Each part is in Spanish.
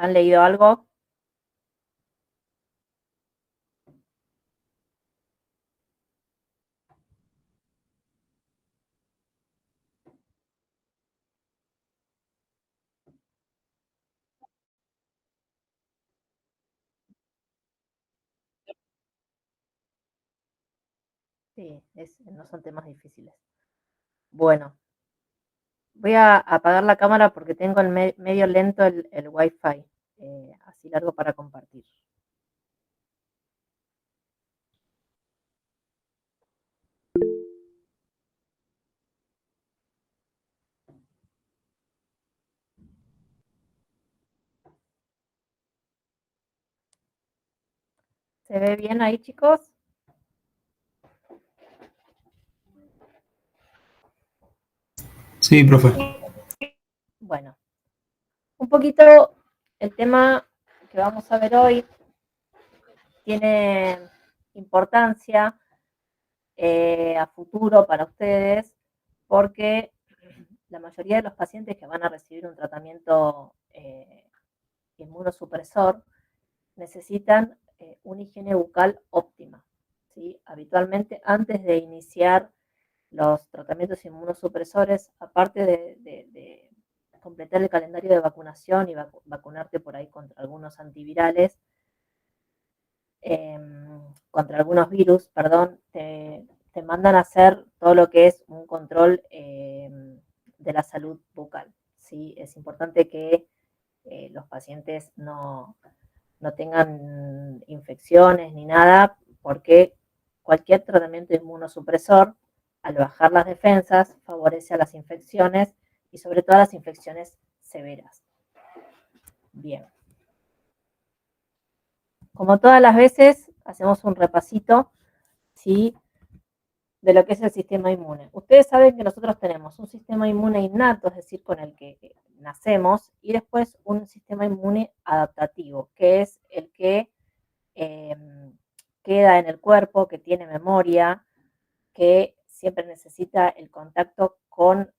¿Han leído algo? Sí, no son temas difíciles. Bueno, voy a apagar la cámara porque tengo medio lento el Wi-Fi, así largo para compartir. ¿Se ve bien ahí, chicos? Sí, profe. Bueno, un poquito el tema que vamos a ver hoy tiene importancia a futuro para ustedes porque la mayoría de los pacientes que van a recibir un tratamiento inmunosupresor necesitan una higiene bucal óptima. ¿Sí? Habitualmente, antes de iniciar los tratamientos inmunosupresores, aparte de completar el calendario de vacunación y vacunarte por ahí contra algunos antivirales, contra algunos virus, perdón, te mandan a hacer todo lo que es un control de la salud bucal. ¿Sí? Es importante que los pacientes no tengan infecciones ni nada, porque cualquier tratamiento inmunosupresor, al bajar las defensas, favorece a las infecciones y sobre todo a las infecciones severas. Bien. Como todas las veces, hacemos un repasito, ¿sí?, de lo que es el sistema inmune. Ustedes saben que nosotros tenemos un sistema inmune innato, es decir, con el que nacemos, y después un sistema inmune adaptativo, que es el que eh, queda en el cuerpo, que tiene memoria, que siempre necesita el contacto con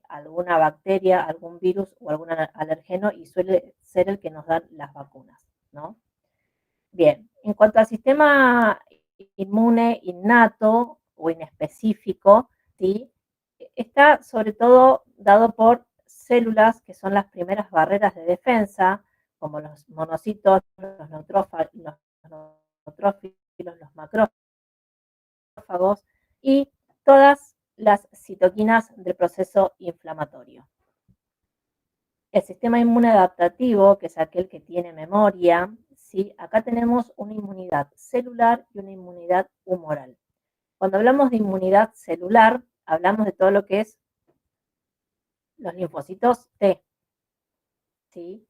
alguna bacteria, algún virus o algún alergeno y suele ser el que nos dan las vacunas, ¿no? Bien, en cuanto al sistema inmune innato o inespecífico, ¿sí?, está sobre todo dado por células que son las primeras barreras de defensa, como los monocitos, los neutrófilos, los macrófagos y todas las citoquinas del proceso inflamatorio. El sistema inmune adaptativo, que es aquel que tiene memoria, ¿sí? Acá tenemos una inmunidad celular y una inmunidad humoral. Cuando hablamos de inmunidad celular, hablamos de todo lo que es los linfocitos T, ¿sí?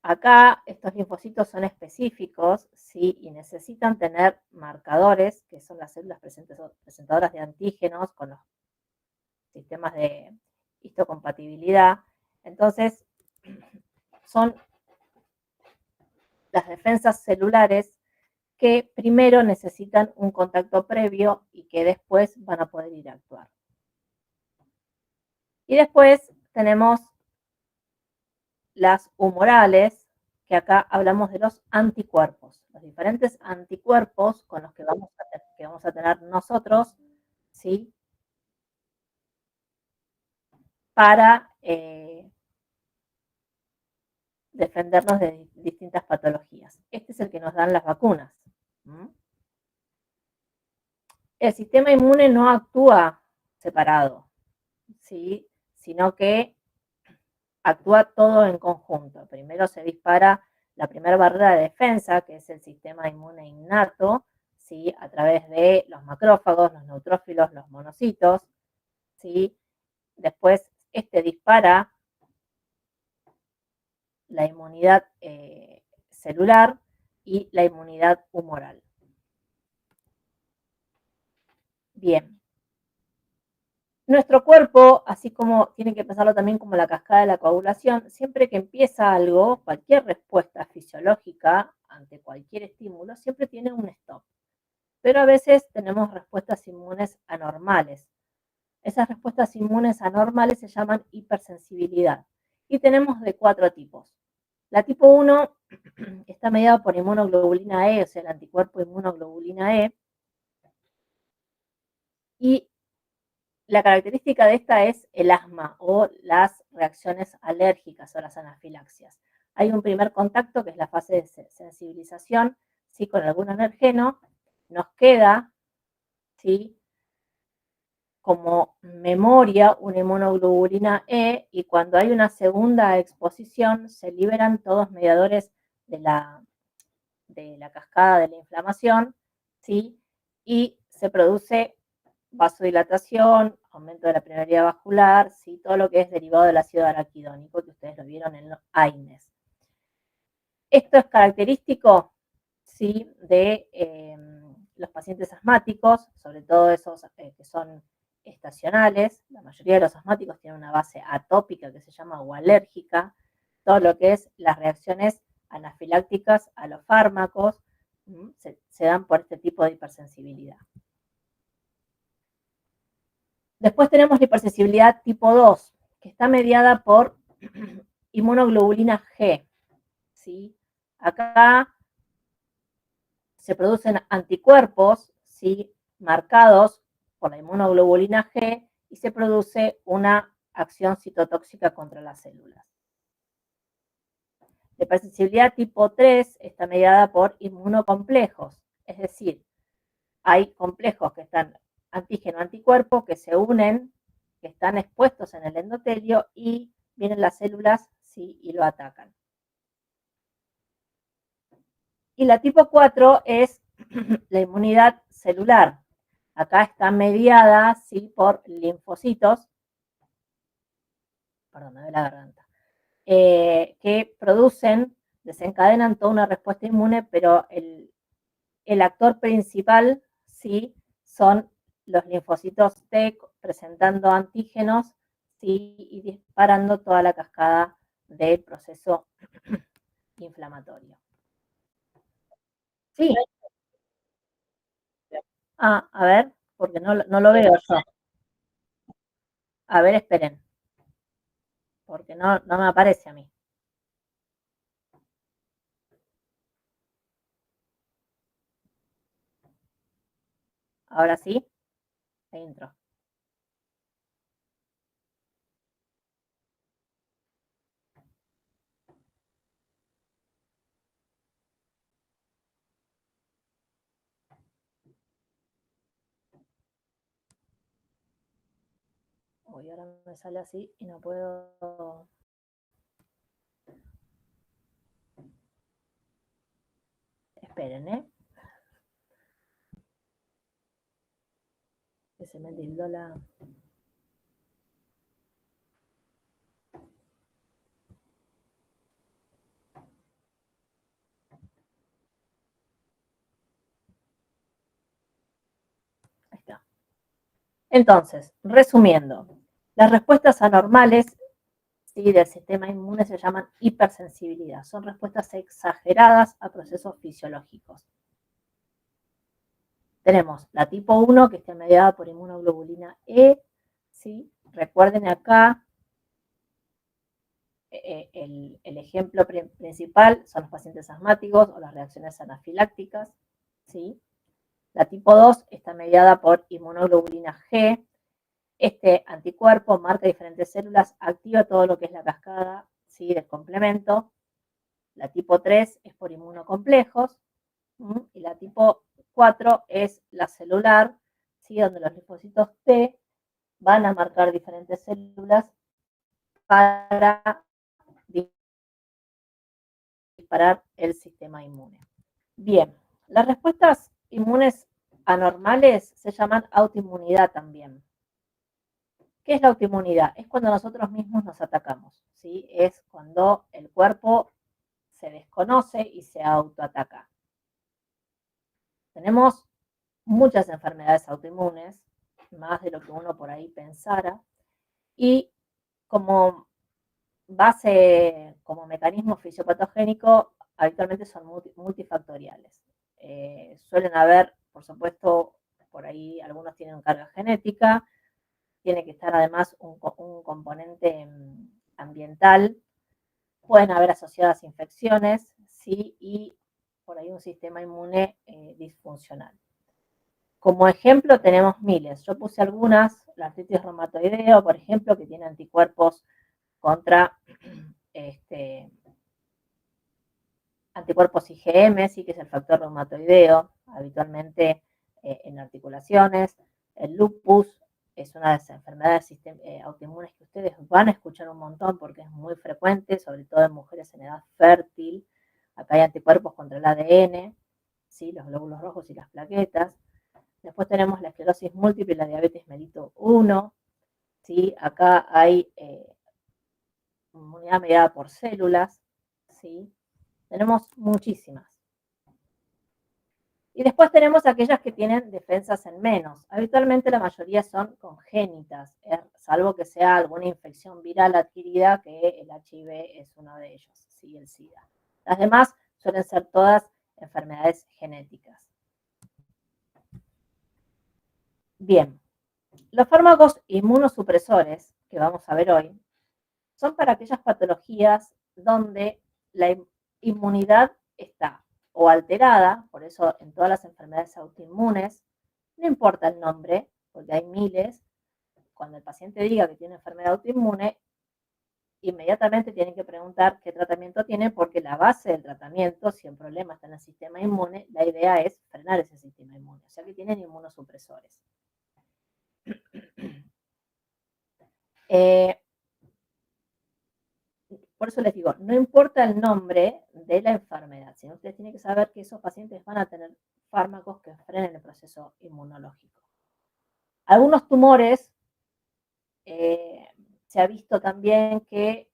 Acá estos linfocitos son específicos, ¿sí?, y necesitan tener marcadores, que son las células presentadoras de antígenos con los sistemas de histocompatibilidad. Entonces, son las defensas celulares que primero necesitan un contacto previo y que después van a poder ir a actuar. Y después tenemos las humorales, que acá hablamos de los anticuerpos, los diferentes anticuerpos con los que vamos a tener nosotros, ¿sí?, para defendernos de distintas patologías. Este es el que nos dan las vacunas. El sistema inmune no actúa separado, ¿sí?, sino que actúa todo en conjunto. Primero se dispara la primera barrera de defensa, que es el sistema inmune innato, ¿sí?, a través de los macrófagos, los neutrófilos, los monocitos, ¿sí? Después este dispara la inmunidad celular y la inmunidad humoral. Bien. Nuestro cuerpo, así como tiene que pensarlo también como la cascada de la coagulación, siempre que empieza algo, cualquier respuesta fisiológica ante cualquier estímulo, siempre tiene un stop. Pero a veces tenemos respuestas inmunes anormales. Esas respuestas inmunes anormales se llaman hipersensibilidad. Y tenemos de 4 tipos. La tipo 1 está mediada por inmunoglobulina E, o sea, el anticuerpo inmunoglobulina E, y la característica de esta es el asma o las reacciones alérgicas o las anafilaxias. Hay un primer contacto, que es la fase de sensibilización, ¿sí? Con algún alergeno, nos queda, ¿sí?, como memoria una inmunoglobulina E, y cuando hay una segunda exposición se liberan todos mediadores de la cascada de la inflamación, ¿sí? Y se produce vasodilatación, aumento de la permeabilidad vascular, ¿sí? Todo lo que es derivado del ácido araquidónico, que ustedes lo vieron en los AINES. Esto es característico, ¿sí?, de los pacientes asmáticos, sobre todo esos que son estacionales. La mayoría de los asmáticos tienen una base atópica que se llama o alérgica. Todo lo que es las reacciones anafilácticas a los fármacos se dan por este tipo de hipersensibilidad. Después tenemos la hipersensibilidad tipo 2, que está mediada por inmunoglobulina G, ¿sí? Acá se producen anticuerpos, ¿sí?, marcados por la inmunoglobulina G, y se produce una acción citotóxica contra las células. La hipersensibilidad tipo 3 está mediada por inmunocomplejos, es decir, hay complejos que están antígeno-anticuerpo que se unen, que están expuestos en el endotelio, y vienen las células, ¿sí?, y lo atacan. Y la tipo 4 es la inmunidad celular. Acá está mediada, ¿sí?, por linfocitos, perdón, me duele la garganta, que desencadenan toda una respuesta inmune, pero el actor principal, ¿sí?, son los linfocitos T presentando antígenos, ¿sí?, y disparando toda la cascada del proceso inflamatorio. Sí. Ah, a ver, porque no lo veo yo. A ver, esperen, porque no me aparece a mí. Ahora sí, ahí entró. Uy, ahora me sale así y no puedo. Esperen, que se me tildó la. Ahí está. Entonces, resumiendo, las respuestas anormales, ¿sí?, del sistema inmune se llaman hipersensibilidad. Son respuestas exageradas a procesos fisiológicos. Tenemos la tipo 1, que está mediada por inmunoglobulina E, ¿sí? Recuerden acá, el ejemplo principal son los pacientes asmáticos o las reacciones anafilácticas, ¿sí? La tipo 2 está mediada por inmunoglobulina G. Este anticuerpo marca diferentes células, activa todo lo que es la cascada, ¿sí?, del complemento. La tipo 3 es por inmunocomplejos, y la tipo 4 es la celular, ¿sí?, donde los linfocitos T van a marcar diferentes células para disparar el sistema inmune. Bien, las respuestas inmunes anormales se llaman autoinmunidad también. ¿Qué es la autoinmunidad? Es cuando nosotros mismos nos atacamos, ¿sí? Es cuando el cuerpo se desconoce y se autoataca. Tenemos muchas enfermedades autoinmunes, más de lo que uno por ahí pensara, y como base, como mecanismo fisiopatogénico, habitualmente son multifactoriales. Suelen haber, por supuesto, por ahí algunos tienen carga genética, tiene que estar además un componente ambiental, pueden haber asociadas infecciones, ¿sí? Y por ahí un sistema inmune disfuncional. Como ejemplo tenemos miles. Yo puse algunas, la artritis reumatoidea, por ejemplo, que tiene anticuerpos contra anticuerpos IgM, sí, que es el factor reumatoideo, habitualmente en articulaciones. El lupus es una de las enfermedades autoinmunes que ustedes van a escuchar un montón porque es muy frecuente, sobre todo en mujeres en edad fértil. Acá hay anticuerpos contra el ADN, ¿sí? Los glóbulos rojos y las plaquetas. Después tenemos la esclerosis múltiple y la diabetes mellitus 1. ¿Sí? Acá hay inmunidad mediada por células. ¿Sí? Tenemos muchísimas. Y después tenemos aquellas que tienen defensas en menos. Habitualmente la mayoría son congénitas, salvo que sea alguna infección viral adquirida, que el HIV es uno de ellos, ¿sí? El SIDA. Las demás suelen ser todas enfermedades genéticas. Bien, los fármacos inmunosupresores, que vamos a ver hoy, son para aquellas patologías donde la inmunidad está o alterada, por eso en todas las enfermedades autoinmunes, no importa el nombre, porque hay miles, cuando el paciente diga que tiene enfermedad autoinmune, inmediatamente tienen que preguntar qué tratamiento tiene, porque la base del tratamiento, si el problema está en el sistema inmune, la idea es frenar ese sistema inmune, o sea que tienen inmunosupresores. Por eso les digo, no importa el nombre de la enfermedad, sino ustedes tienen que saber que esos pacientes van a tener fármacos que frenen el proceso inmunológico. Algunos tumores, se ha visto también que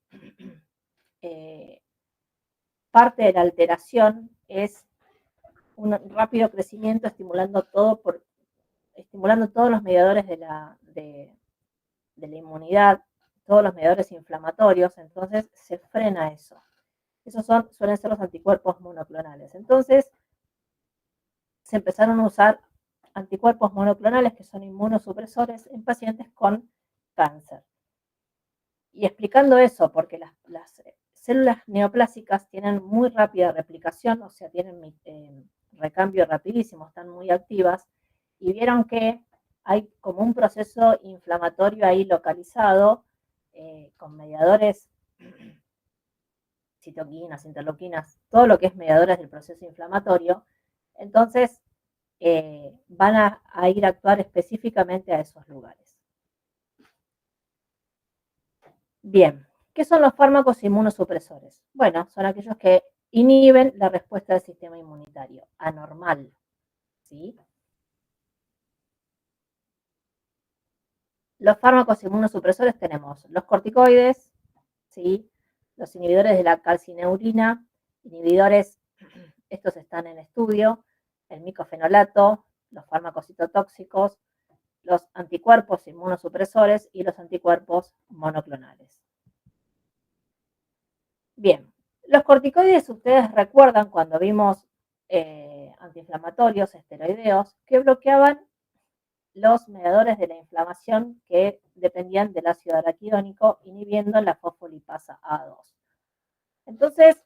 parte de la alteración es un rápido crecimiento estimulando todos los mediadores de la inmunidad, todos los mediadores inflamatorios, entonces se frena eso. Esos suelen ser los anticuerpos monoclonales. Entonces, se empezaron a usar anticuerpos monoclonales que son inmunosupresores en pacientes con cáncer. Y explicando eso, porque las células neoplásicas tienen muy rápida replicación, o sea, tienen recambio rapidísimo, están muy activas, y vieron que hay como un proceso inflamatorio ahí localizado, con mediadores, citoquinas, interleuquinas, todo lo que es mediadores del proceso inflamatorio. Entonces, van a ir a actuar específicamente a esos lugares. Bien, ¿qué son los fármacos inmunosupresores? Bueno, son aquellos que inhiben la respuesta del sistema inmunitario, anormal, ¿sí? Los fármacos inmunosupresores tenemos los corticoides, ¿sí? Los inhibidores de la calcineurina, inhibidores, estos están en estudio, el micofenolato, los fármacos citotóxicos, los anticuerpos inmunosupresores y los anticuerpos monoclonales. Bien, los corticoides, ustedes recuerdan cuando vimos antiinflamatorios, esteroideos, que bloqueaban los mediadores de la inflamación que dependían del ácido araquidónico, inhibiendo la fosfolipasa A2. Entonces,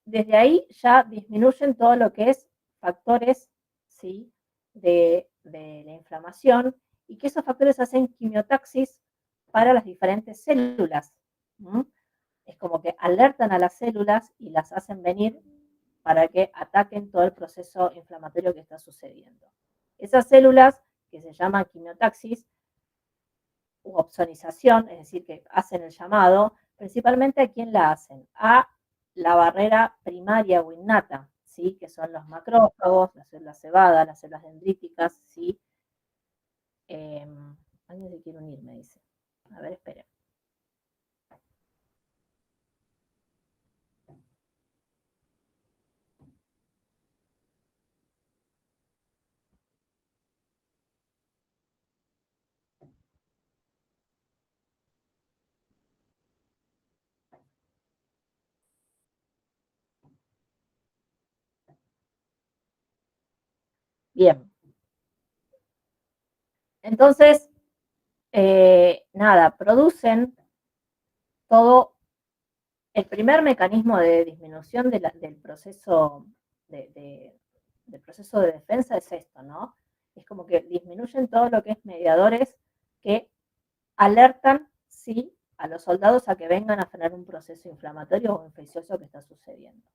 desde ahí ya disminuyen todo lo que es factores, ¿sí? de la inflamación, y que esos factores hacen quimiotaxis para las diferentes células. Es como que alertan a las células y las hacen venir para que ataquen todo el proceso inflamatorio que está sucediendo. Esas células, que se llaman quimiotaxis u opsonización, es decir, que hacen el llamado, principalmente ¿a quién la hacen? A la barrera primaria o innata, ¿sí? Que son los macrófagos, las células cebadas, las células dendríticas, ¿sí? Alguien se quiere unir, me dice. A ver, esperen. Bien. Entonces, nada, producen todo el primer mecanismo de disminución del proceso del proceso de defensa es esto, ¿no? Es como que disminuyen todo lo que es mediadores que alertan, sí, a los soldados a que vengan a frenar un proceso inflamatorio o infeccioso que está sucediendo.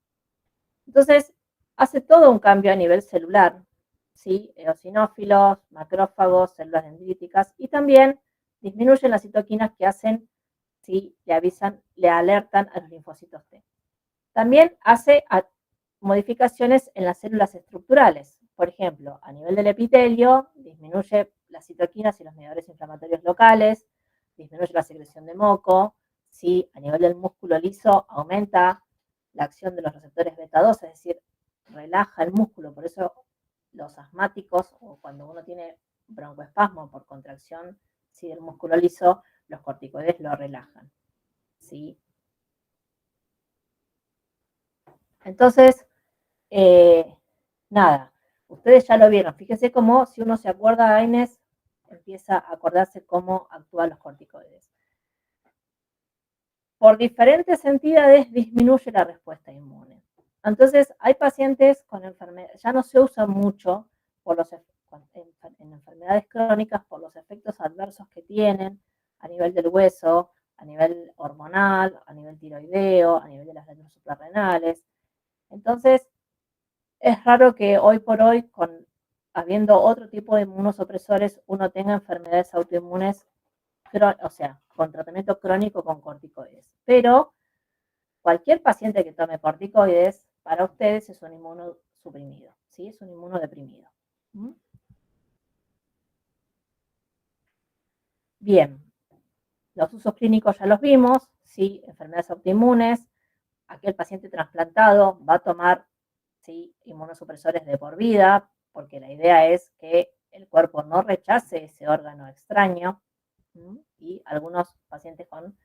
Entonces, hace todo un cambio a nivel celular, ¿sí? Eosinófilos, macrófagos, células dendríticas, y también disminuyen las citoquinas que hacen, ¿sí? Le avisan, le alertan a los linfocitos T. También hace modificaciones en las células estructurales. Por ejemplo, a nivel del epitelio, disminuye las citoquinas y los mediadores inflamatorios locales, disminuye la secreción de moco, ¿sí? A nivel del músculo liso, aumenta la acción de los receptores beta 2, es decir, relaja el músculo. Por eso los asmáticos, o cuando uno tiene broncoespasmo por contracción, ¿sí? Del músculo liso, los corticoides lo relajan, ¿sí? Entonces, nada, ustedes ya lo vieron. Fíjense cómo, si uno se acuerda, Inés empieza a acordarse cómo actúan los corticoides. Por diferentes entidades disminuye la respuesta inmune. Entonces, hay pacientes con enfermedades, ya no se usa mucho por los, en enfermedades crónicas por los efectos adversos que tienen a nivel del hueso, a nivel hormonal, a nivel tiroideo, a nivel de las glándulas suprarrenales. Entonces, es raro que hoy por hoy, habiendo otro tipo de inmunosupresores, uno tenga enfermedades autoinmunes, o sea, con tratamiento crónico con corticoides. Pero cualquier paciente que tome corticoides, para ustedes es un inmunosuprimido, ¿sí? Es un inmunodeprimido. Bien, los usos clínicos ya los vimos, ¿sí? Enfermedades autoinmunes, aquel paciente trasplantado va a tomar, ¿sí? Inmunosupresores de por vida, porque la idea es que el cuerpo no rechace ese órgano extraño, y algunos pacientes con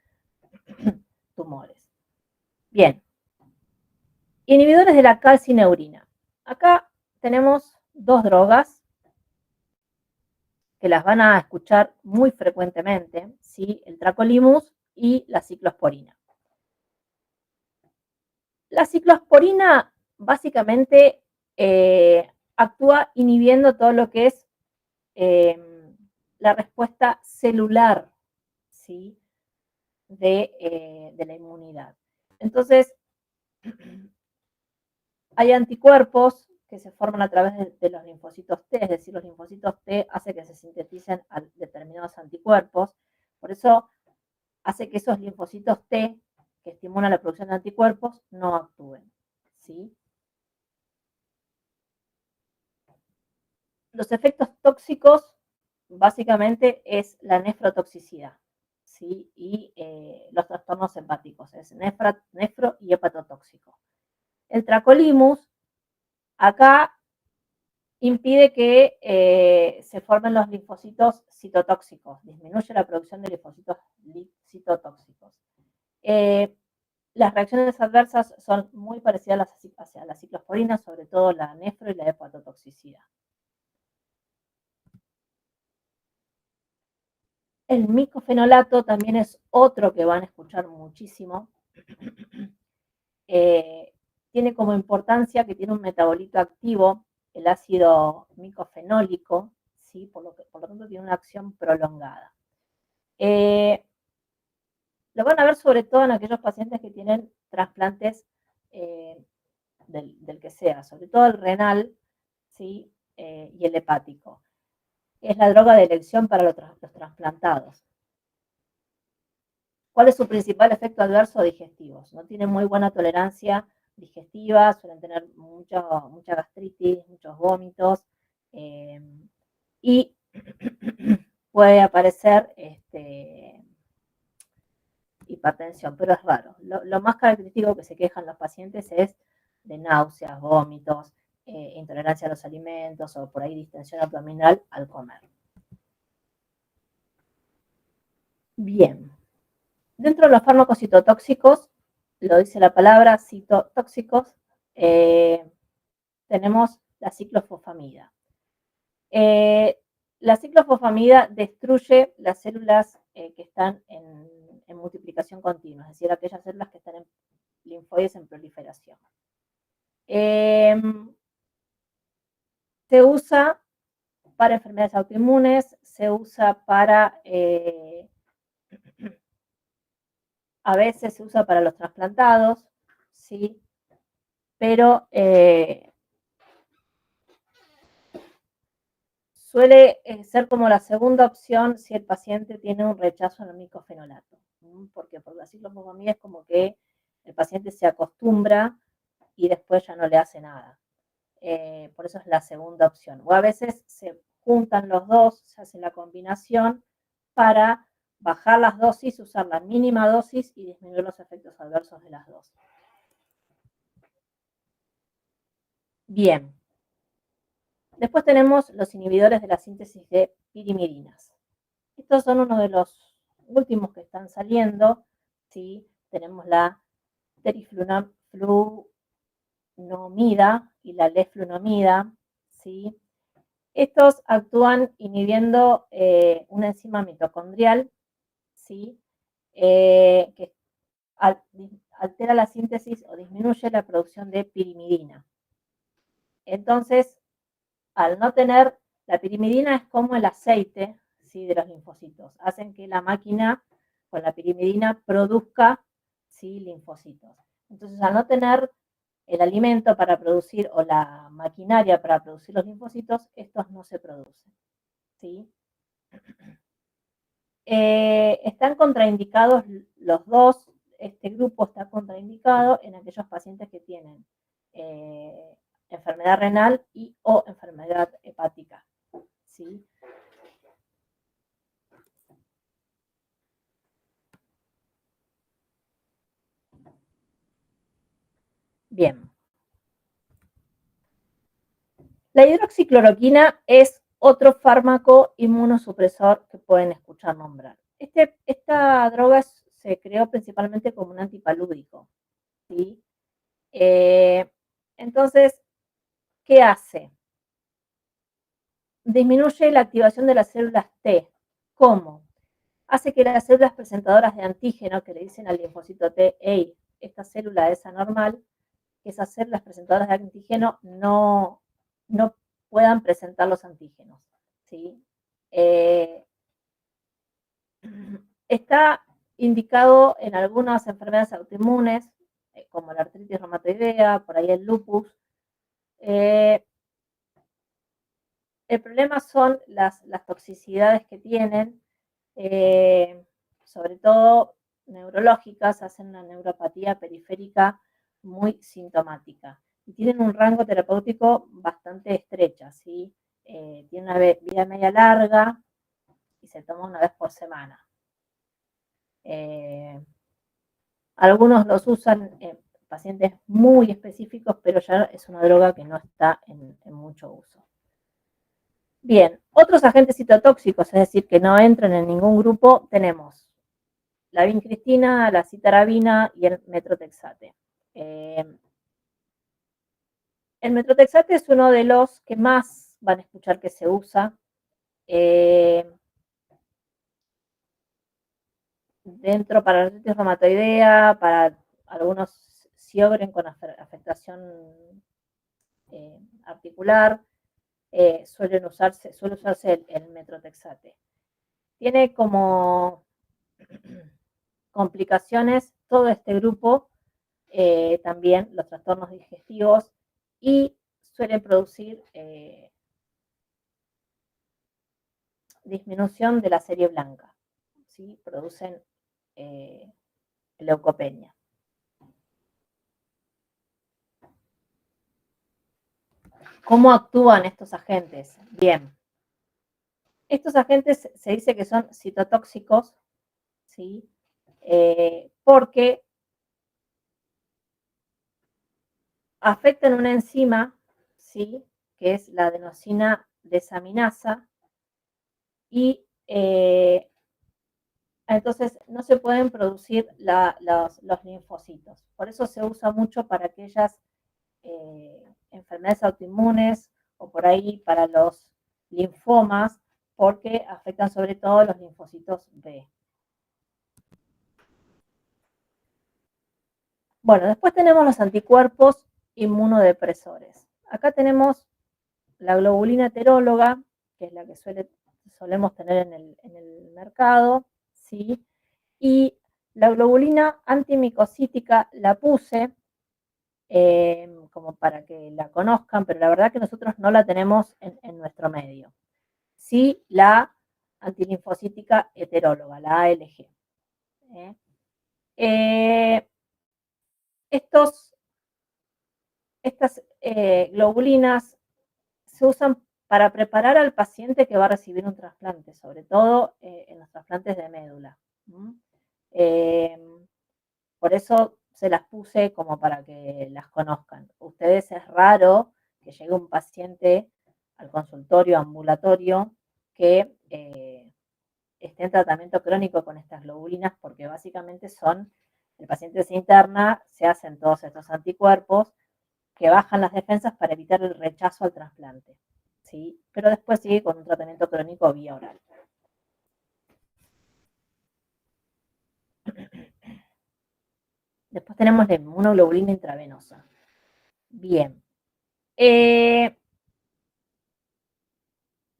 tumores. Bien, inhibidores de la calcineurina. Acá tenemos dos drogas que las van a escuchar muy frecuentemente, ¿sí? El tacrolimus y la ciclosporina. La ciclosporina básicamente actúa inhibiendo todo lo que es la respuesta celular, ¿sí? de la inmunidad. Entonces, hay anticuerpos que se forman a través de los linfocitos T, es decir, los linfocitos T hacen que se sinteticen determinados anticuerpos, por eso hace que esos linfocitos T que estimulan la producción de anticuerpos no actúen, ¿sí? Los efectos tóxicos básicamente es la nefrotoxicidad, ¿sí? Y los trastornos hepáticos, es nefro y hepatotóxico. El tacrolimus acá impide que se formen los linfocitos citotóxicos, disminuye la producción de linfocitos citotóxicos. Las reacciones adversas son muy parecidas hacia la ciclosporina, sobre todo la nefro y la hepatotoxicidad. El micofenolato también es otro que van a escuchar muchísimo. Tiene como importancia que tiene un metabolito activo, el ácido micofenólico, ¿sí? Por lo tanto tiene una acción prolongada. Lo van a ver sobre todo en aquellos pacientes que tienen trasplantes del que sea, sobre todo el renal, ¿sí? Y el hepático. Es la droga de elección para los trasplantados. ¿Cuál es su principal efecto adverso? Digestivos. No tienen muy buena tolerancia digestiva, suelen tener mucha gastritis, muchos vómitos, y puede aparecer hipertensión, pero es raro. Lo más característico que se quejan los pacientes es de náuseas, vómitos, intolerancia a los alimentos o por ahí distensión abdominal al comer. Bien. Dentro de los fármacos citotóxicos, lo dice la palabra, citotóxicos, tenemos la ciclofosfamida. La ciclofosfamida destruye las células que están en en multiplicación continua, es decir, aquellas células que están en linfoides en proliferación. Se usa para enfermedades autoinmunes, se usa para, a veces se usa para los trasplantados, ¿sí? Pero suele ser como la segunda opción si el paciente tiene un rechazo al micofenolato. Porque por la cicloposmamida es como que el paciente se acostumbra y después ya no le hace nada. Por eso es la segunda opción. O a veces se juntan los dos, se hace la combinación para bajar las dosis, usar la mínima dosis y disminuir los efectos adversos de las dos. Bien. Después tenemos los inhibidores de la síntesis de pirimidinas. Estos son uno de los últimos que están saliendo, ¿sí? Tenemos la teriflunomida y la leflunomida, ¿sí? Estos actúan inhibiendo una enzima mitocondrial, ¿sí? Que altera la síntesis o disminuye la producción de pirimidina. Entonces, al no tener, la pirimidina es como el aceite, ¿sí? De los linfocitos. Hacen que la máquina con la pirimidina produzca, ¿sí? Linfocitos. Entonces, al no tener el alimento para producir o la maquinaria para producir los linfocitos, estos no se producen, ¿sí? Están contraindicados los dos. Este grupo está contraindicado en aquellos pacientes que tienen enfermedad renal y o enfermedad hepática, ¿sí? Bien. La hidroxicloroquina es otro fármaco inmunosupresor que pueden escuchar nombrar. Esta droga se creó principalmente como un antipalúdico, ¿sí? Entonces, ¿qué hace? Disminuye la activación de las células T. ¿Cómo? Hace que las células presentadoras de antígeno, que le dicen al linfocito T, hey, esta célula es anormal, que esas células presentadoras de antígeno no puedan presentar los antígenos, ¿sí? Está indicado en algunas enfermedades autoinmunes, como la artritis reumatoidea, por ahí el lupus. El problema son las toxicidades que tienen, sobre todo neurológicas, hacen una neuropatía periférica muy sintomática y tienen un rango terapéutico bastante estrecha, ¿sí? Tiene una vida media larga y se toma una vez por semana. Algunos los usan en pacientes muy específicos, pero ya es una droga que no está en mucho uso. Bien, otros agentes citotóxicos, es decir, que no entran en ningún grupo, tenemos la vincristina, la citarabina y el metrotexate. El metrotexate es uno de los que más van a escuchar que se usa. Dentro para la artritis reumatoidea, para algunos Sjögren con afectación articular, suele usarse el metrotexate. Tiene como complicaciones todo este grupo, también los trastornos digestivos, y suelen producir disminución de la serie blanca, ¿sí? Producen leucopenia. ¿Cómo actúan estos agentes? Bien. Estos agentes se dice que son citotóxicos, ¿sí? Porque afectan una enzima, ¿sí? Que es la adenosina desaminasa, y entonces no se pueden producir los linfocitos. Por eso se usa mucho para aquellas enfermedades autoinmunes o por ahí para los linfomas, porque afectan sobre todo los linfocitos B. Bueno, después tenemos los anticuerpos inmunodepresores. Acá tenemos la globulina heteróloga, que es la que solemos tener en el mercado, ¿sí? Y la globulina antimicocítica la puse como para que la conozcan, pero la verdad que nosotros no la tenemos en nuestro medio. Sí, la antilinfocítica heteróloga, la ALG. Estas globulinas se usan para preparar al paciente que va a recibir un trasplante, sobre todo en los trasplantes de médula. Por eso se las puse como para que las conozcan. Ustedes es raro que llegue un paciente al consultorio ambulatorio que esté en tratamiento crónico con estas globulinas, porque básicamente el paciente se interna, se hacen todos estos anticuerpos que bajan las defensas para evitar el rechazo al trasplante, ¿sí? Pero después sigue con un tratamiento crónico vía oral. Después tenemos la inmunoglobulina intravenosa. Bien.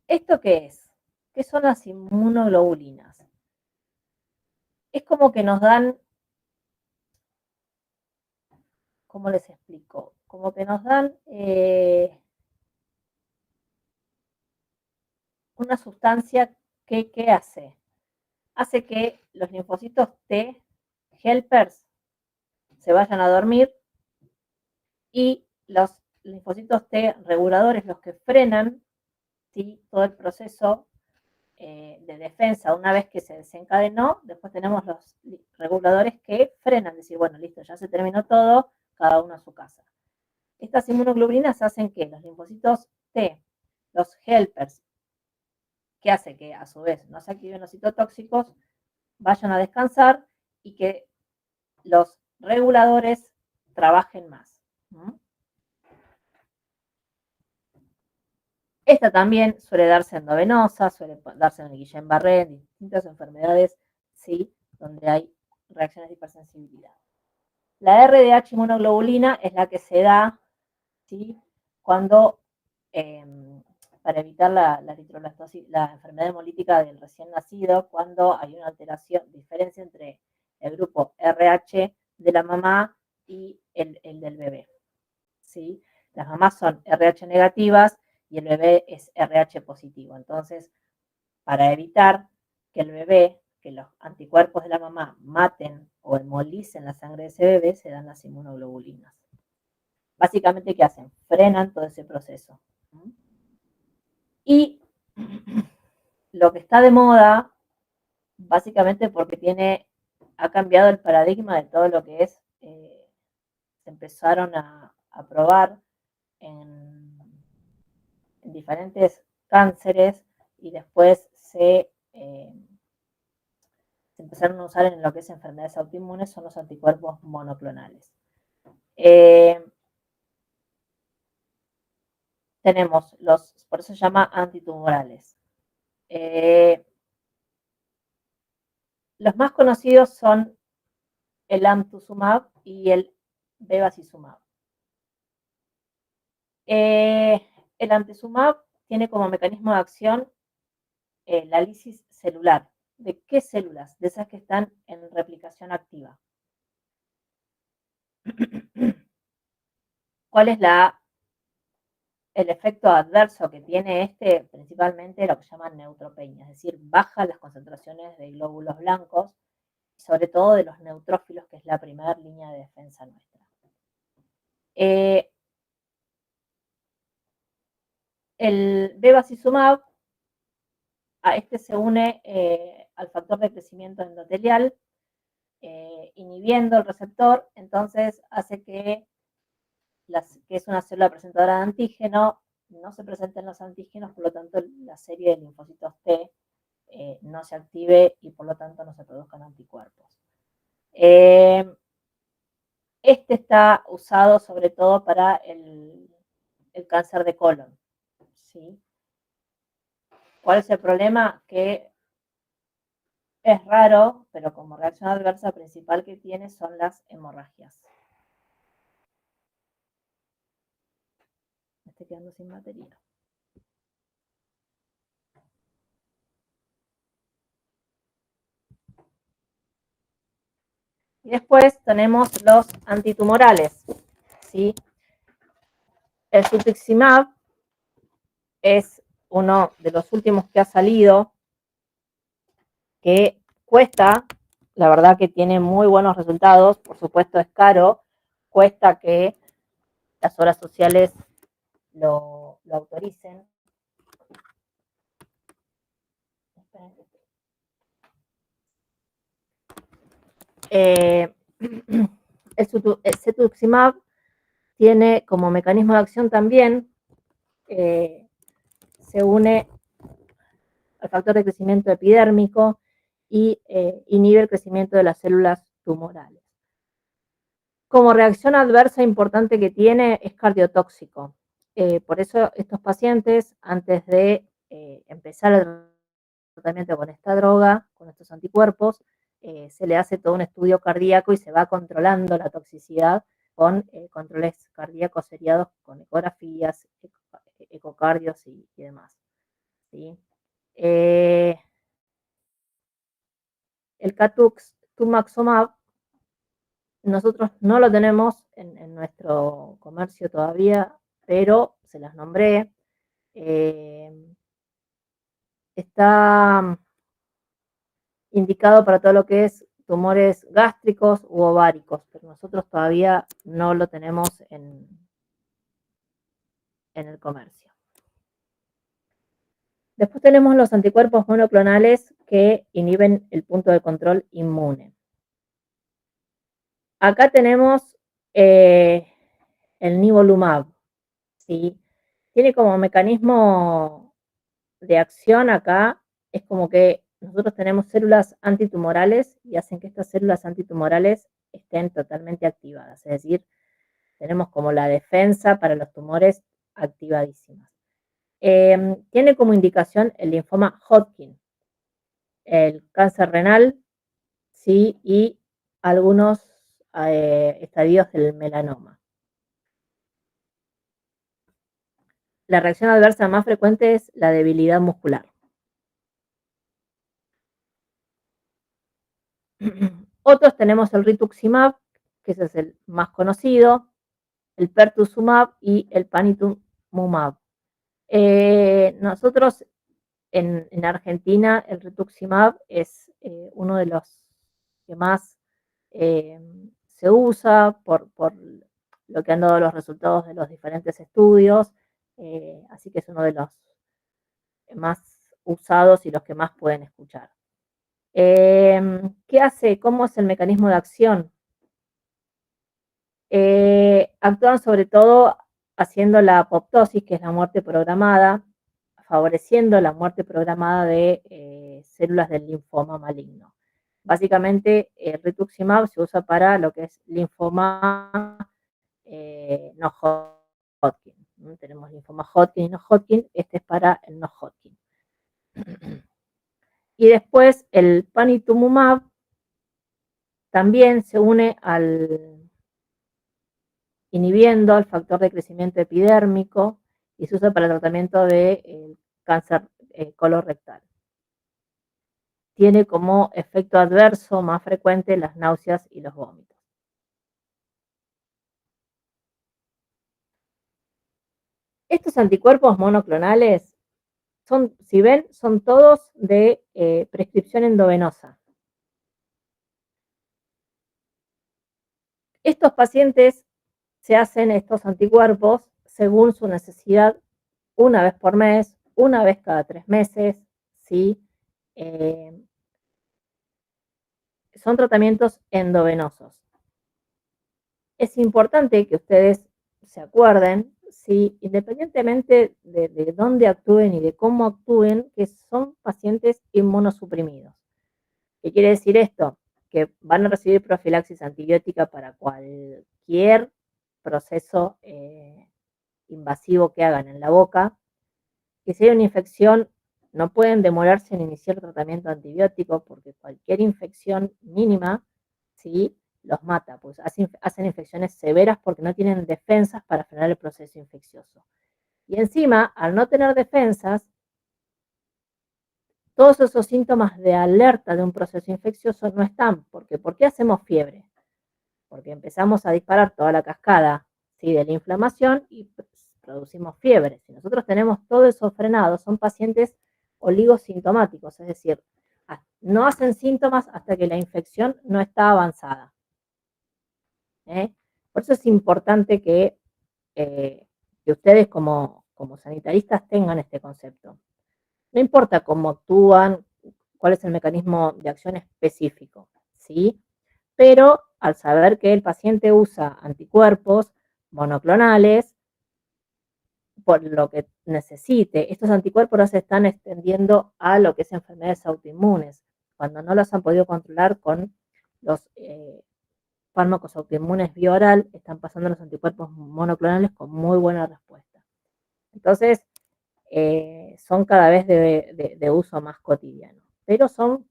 ¿Esto qué es? ¿Qué son las inmunoglobulinas? Es como que nos dan, ¿cómo les explico? Como que nos dan una sustancia que, ¿qué hace? Hace que los linfocitos T helpers se vayan a dormir y los linfocitos T reguladores, los que frenan, ¿sí?, todo el proceso de defensa. Una vez que se desencadenó, después tenemos los reguladores que frenan, decir, bueno, listo, ya se terminó todo, cada uno a su casa. Estas inmunoglobulinas hacen que los linfocitos T, los helpers, que hace que a su vez no se activen los citotóxicos, vayan a descansar y que los reguladores trabajen más. Esta también suele darse endovenosa, suele darse en el Guillain-Barré, en distintas enfermedades, ¿sí?, donde hay reacciones de hipersensibilidad. La RDH inmunoglobulina es la que se da, ¿sí?, cuando, para evitar la eritroblastosis, la enfermedad hemolítica del recién nacido, cuando hay una diferencia entre el grupo RH de la mamá y el del bebé, ¿sí? Las mamás son RH negativas y el bebé es RH positivo. Entonces, para evitar que el bebé, que los anticuerpos de la mamá maten o hemolicen la sangre de ese bebé, se dan las inmunoglobulinas. Básicamente, ¿qué hacen? Frenan todo ese proceso. Y lo que está de moda, básicamente porque ha cambiado el paradigma de todo lo que es, se empezaron a probar en diferentes cánceres y después se empezaron a usar en lo que es enfermedades autoinmunes, son los anticuerpos monoclonales. Tenemos por eso se llama antitumorales. Los más conocidos son el amtuzumab y el bevacizumab. El amtuzumab tiene como mecanismo de acción la lisis celular. ¿De qué células? De esas que están en replicación activa. ¿Cuál es el efecto adverso que tiene principalmente lo que se llama neutropenia, es decir, baja las concentraciones de glóbulos blancos, sobre todo de los neutrófilos, que es la primera línea de defensa nuestra. El bevacizumab, a se une al factor de crecimiento endotelial, inhibiendo el receptor, entonces hace que es una célula presentadora de antígeno, no se presenten los antígenos, por lo tanto la serie de linfocitos T no se active y por lo tanto no se produzcan anticuerpos. Está usado sobre todo para el cáncer de colon, ¿sí? ¿Cuál es el problema? Que es raro, pero como reacción adversa principal que tiene son las hemorragias. esté quedando sin batería. Y después tenemos los antitumorales, ¿sí? El cetuximab es uno de los últimos que ha salido, que cuesta, la verdad que tiene muy buenos resultados, por supuesto es caro, cuesta que las obras sociales lo autoricen. El cetuximab tiene como mecanismo de acción también, se une al factor de crecimiento epidérmico y inhibe el crecimiento de las células tumorales. Como reacción adversa importante que tiene es cardiotóxico. Por eso estos pacientes, antes de empezar el tratamiento con esta droga, con estos anticuerpos, se le hace todo un estudio cardíaco y se va controlando la toxicidad con controles cardíacos seriados, con ecografías, ecocardios y demás, ¿sí? El Catumaxomab nosotros no lo tenemos en nuestro comercio todavía, pero se las nombré. Está indicado para todo lo que es tumores gástricos u ováricos, pero nosotros todavía no lo tenemos en el comercio. Después tenemos los anticuerpos monoclonales que inhiben el punto de control inmune. Acá tenemos el nivolumab, ¿sí? Tiene como mecanismo de acción acá, es como que nosotros tenemos células antitumorales y hacen que estas células antitumorales estén totalmente activadas, es decir, tenemos como la defensa para los tumores activadísimas. Tiene como indicación el linfoma Hodgkin, el cáncer renal, ¿sí? Y algunos estadios del melanoma. La reacción adversa más frecuente es la debilidad muscular. Otros tenemos el rituximab, que ese es el más conocido, el pertuzumab y el panitumumab. Nosotros en Argentina el rituximab es uno de los que más se usa por lo que han dado los resultados de los diferentes estudios, así que es uno de los más usados y los que más pueden escuchar. ¿Qué hace? ¿Cómo es el mecanismo de acción? Actúan sobre todo haciendo la apoptosis, que es la muerte programada, favoreciendo la muerte programada de células del linfoma maligno. Básicamente, el rituximab se usa para lo que es linfoma no Hodgkin. Tenemos linfoma Hodgkin y no Hodgkin, este es para el no Hodgkin. Y después el panitumumab también se une inhibiendo el factor de crecimiento epidérmico y se usa para el tratamiento de cáncer colorectal. Tiene como efecto adverso más frecuente las náuseas y los vómitos. Estos anticuerpos monoclonales son, si ven, son todos de prescripción endovenosa. Estos pacientes se hacen estos anticuerpos según su necesidad, una vez por mes, una vez cada 3 meses, ¿sí? Son tratamientos endovenosos. Es importante que ustedes se acuerden, ¿sí? Independientemente de dónde actúen y de cómo actúen, que son pacientes inmunosuprimidos. ¿Qué quiere decir esto? Que van a recibir profilaxis antibiótica para cualquier proceso invasivo que hagan en la boca, que si hay una infección no pueden demorarse en iniciar tratamiento antibiótico porque cualquier infección mínima, ¿sí?, los mata, pues hacen infecciones severas porque no tienen defensas para frenar el proceso infeccioso. Y encima, al no tener defensas, todos esos síntomas de alerta de un proceso infeccioso no están. ¿Por qué hacemos fiebre? Porque empezamos a disparar toda la cascada, ¿sí?, de la inflamación y producimos fiebre. Si nosotros tenemos todo eso frenado, son pacientes oligosintomáticos, es decir, no hacen síntomas hasta que la infección no está avanzada. Por eso es importante que ustedes como sanitaristas tengan este concepto. No importa cómo actúan, cuál es el mecanismo de acción específico, ¿sí? Pero al saber que el paciente usa anticuerpos monoclonales, por lo que necesite, estos anticuerpos no se están extendiendo a lo que es enfermedades autoinmunes, cuando no los han podido controlar con los fármacos autoinmunes vía oral, están pasando los anticuerpos monoclonales con muy buena respuesta. Entonces, son cada vez de uso más cotidiano, pero son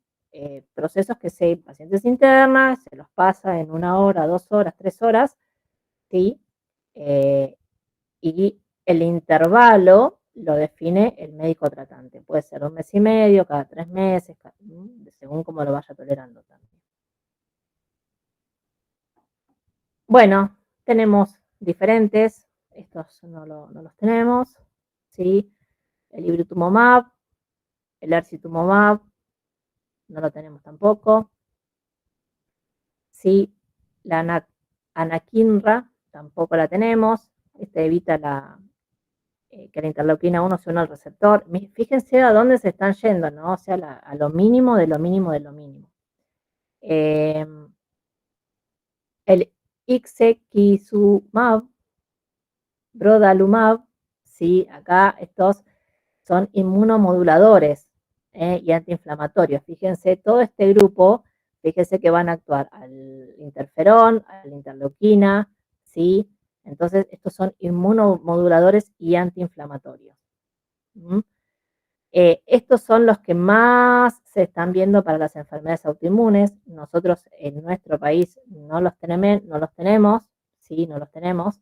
procesos que el paciente se interna, se los pasa en 1 hora, 2 horas, 3 horas, ¿sí? Y el intervalo lo define el médico tratante. Puede ser 1 mes y medio, cada 3 meses, según cómo lo vaya tolerando también. Bueno, tenemos diferentes, estos no los tenemos, ¿sí? El Ibritumumab, el Ercitumumab, no lo tenemos tampoco. Sí, la anakinra tampoco la tenemos. Evita que la interleuquina 1 se una al receptor. Fíjense a dónde se están yendo, ¿no? O sea, a lo mínimo de lo mínimo de lo mínimo. El Ixekizumab, Brodalumab, sí, acá estos son inmunomoduladores y antiinflamatorios. Fíjense, todo este grupo, fíjense que van a actuar al interferón, a la interleuquina, ¿sí? Entonces, estos son inmunomoduladores y antiinflamatorios. Estos son los que más se están viendo para las enfermedades autoinmunes. Nosotros en nuestro país no los tenemos, ¿sí? No los tenemos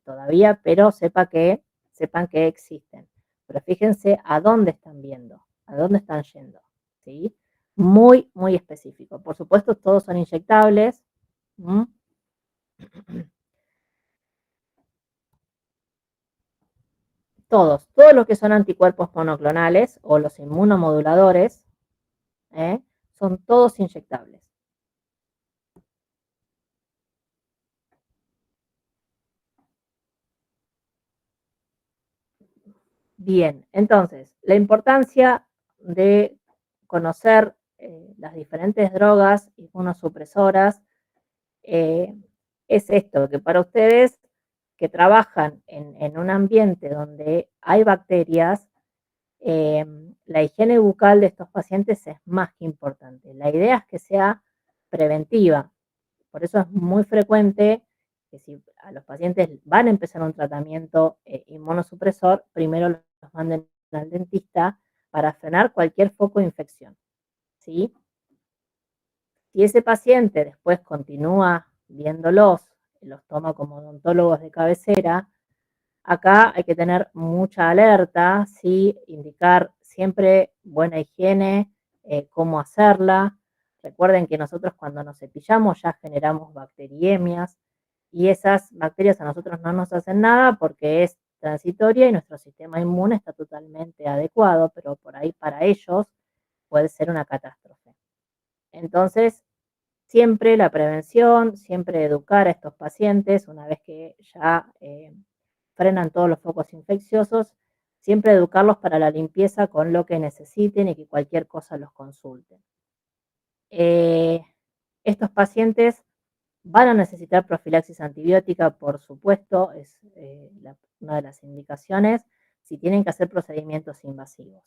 todavía, pero sepan que existen. Pero fíjense a dónde están viendo, a dónde están yendo, ¿sí? Muy, muy específico. Por supuesto, todos son inyectables. Todos los que son anticuerpos monoclonales o los inmunomoduladores, son todos inyectables. Bien, entonces, la importancia de conocer las diferentes drogas inmunosupresoras es esto, que para ustedes que trabajan en un ambiente donde hay bacterias, la higiene bucal de estos pacientes es más que importante. La idea es que sea preventiva. Por eso es muy frecuente que si a los pacientes van a empezar un tratamiento inmunosupresor, primero los manden al dentista para frenar cualquier foco de infección, ¿sí? Si ese paciente después continúa viéndolos, los toma como odontólogos de cabecera, acá hay que tener mucha alerta, ¿sí? Indicar siempre buena higiene, cómo hacerla. Recuerden que nosotros cuando nos cepillamos ya generamos bacteriemias y esas bacterias a nosotros no nos hacen nada porque es transitoria y nuestro sistema inmune está totalmente adecuado, pero por ahí para ellos puede ser una catástrofe. Entonces, siempre la prevención, siempre educar a estos pacientes, una vez que ya frenan todos los focos infecciosos, siempre educarlos para la limpieza con lo que necesiten y que cualquier cosa los consulten. Estos pacientes van a necesitar profilaxis antibiótica, por supuesto, es una de las indicaciones, si tienen que hacer procedimientos invasivos.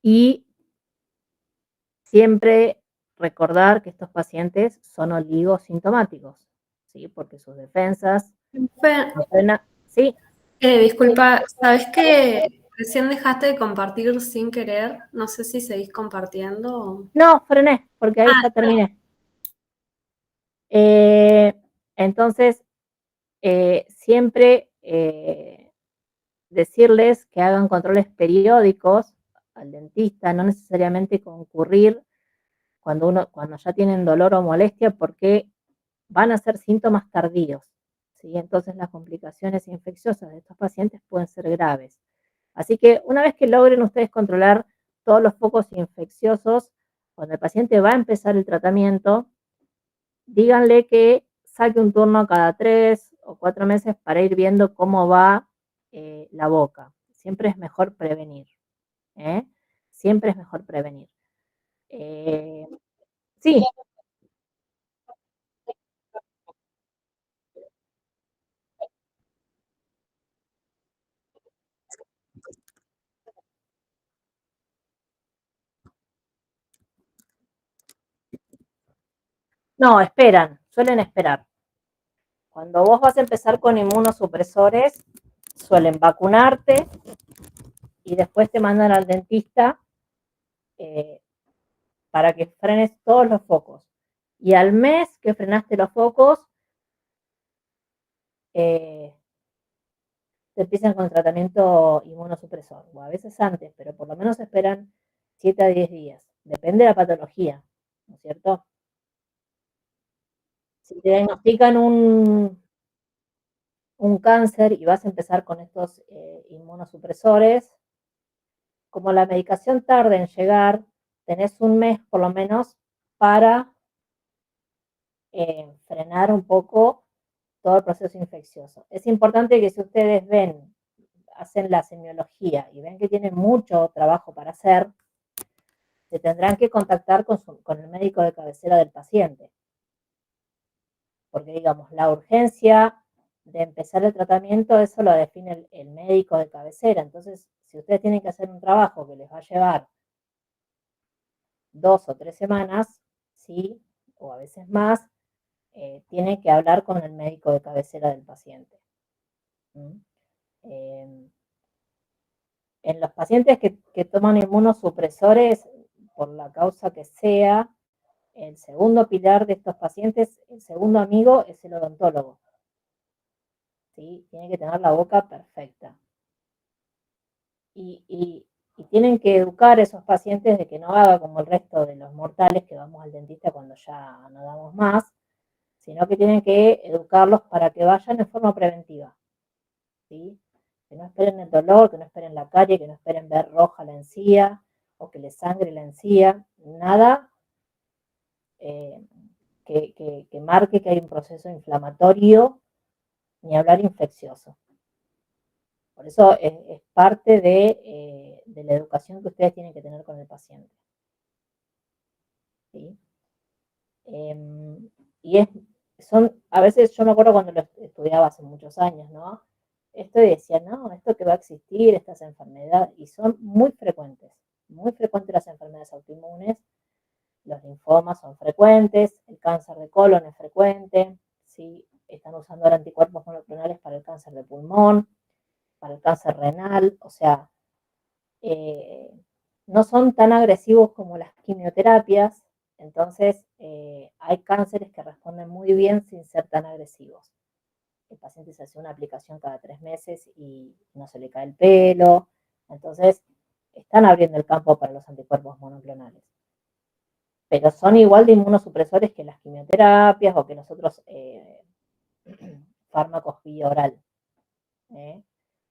Y siempre recordar que estos pacientes son oligosintomáticos, ¿sí? Porque sus defensas... ¿Sí? Disculpa, ¿sabes que recién dejaste de compartir sin querer? No sé si seguís compartiendo. No, frené, porque ahí ya terminé. Entonces, siempre decirles que hagan controles periódicos al dentista, no necesariamente concurrir cuando ya tienen dolor o molestia, porque van a ser síntomas tardíos, ¿sí? Entonces las complicaciones infecciosas de estos pacientes pueden ser graves. Así que una vez que logren ustedes controlar todos los focos infecciosos, cuando el paciente va a empezar el tratamiento, díganle que saque un turno cada 3 o 4 meses para ir viendo cómo va la boca. Siempre es mejor prevenir, ¿eh? Siempre es mejor prevenir. Sí. No, esperan, suelen esperar. Cuando vos vas a empezar con inmunosupresores, suelen vacunarte y después te mandan al dentista para que frenes todos los focos. Y al mes que frenaste los focos, te empiezan con tratamiento inmunosupresor, o a veces antes, pero por lo menos esperan 7 a 10 días. Depende de la patología, ¿no es cierto? Si te diagnostican un cáncer y vas a empezar con estos inmunosupresores, como la medicación tarda en llegar, tenés un mes por lo menos para frenar un poco todo el proceso infeccioso. Es importante que si ustedes hacen la semiología y ven que tienen mucho trabajo para hacer, se tendrán que contactar con el médico de cabecera del paciente. Porque, digamos, la urgencia de empezar el tratamiento, eso lo define el médico de cabecera. Entonces, si ustedes tienen que hacer un trabajo que les va a llevar 2 o 3 semanas, sí, o a veces más, tienen que hablar con el médico de cabecera del paciente. En los pacientes que toman inmunosupresores, por la causa que sea, el segundo pilar de estos pacientes, el segundo amigo es el odontólogo. ¿Sí? Tiene que tener la boca perfecta. Y tienen que educar a esos pacientes de que no haga como el resto de los mortales que vamos al dentista cuando ya no damos más, sino que tienen que educarlos para que vayan en forma preventiva. ¿Sí? Que no esperen el dolor, que no esperen la carie, que no esperen ver roja la encía o que les sangre la encía, nada que marque que hay un proceso inflamatorio, ni hablar infeccioso. Por eso es parte de la educación que ustedes tienen que tener con el paciente. ¿Sí? Y a veces yo me acuerdo cuando lo estudiaba hace muchos años, ¿no? Esto decía, no, esto que va a existir, estas enfermedades, y son muy frecuentes las enfermedades autoinmunes, los linfomas son frecuentes, el cáncer de colon es frecuente, ¿sí? Están usando ahora anticuerpos monoclonales para el cáncer de pulmón, para el cáncer renal, o sea, no son tan agresivos como las quimioterapias, entonces hay cánceres que responden muy bien sin ser tan agresivos. El paciente se hace una aplicación cada 3 meses y no se le cae el pelo, entonces están abriendo el campo para los anticuerpos monoclonales. Pero son igual de inmunosupresores que las quimioterapias o que los otros fármacos vía oral.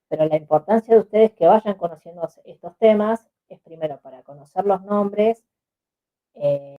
Pero la importancia de ustedes que vayan conociendo estos temas es primero para conocer los nombres,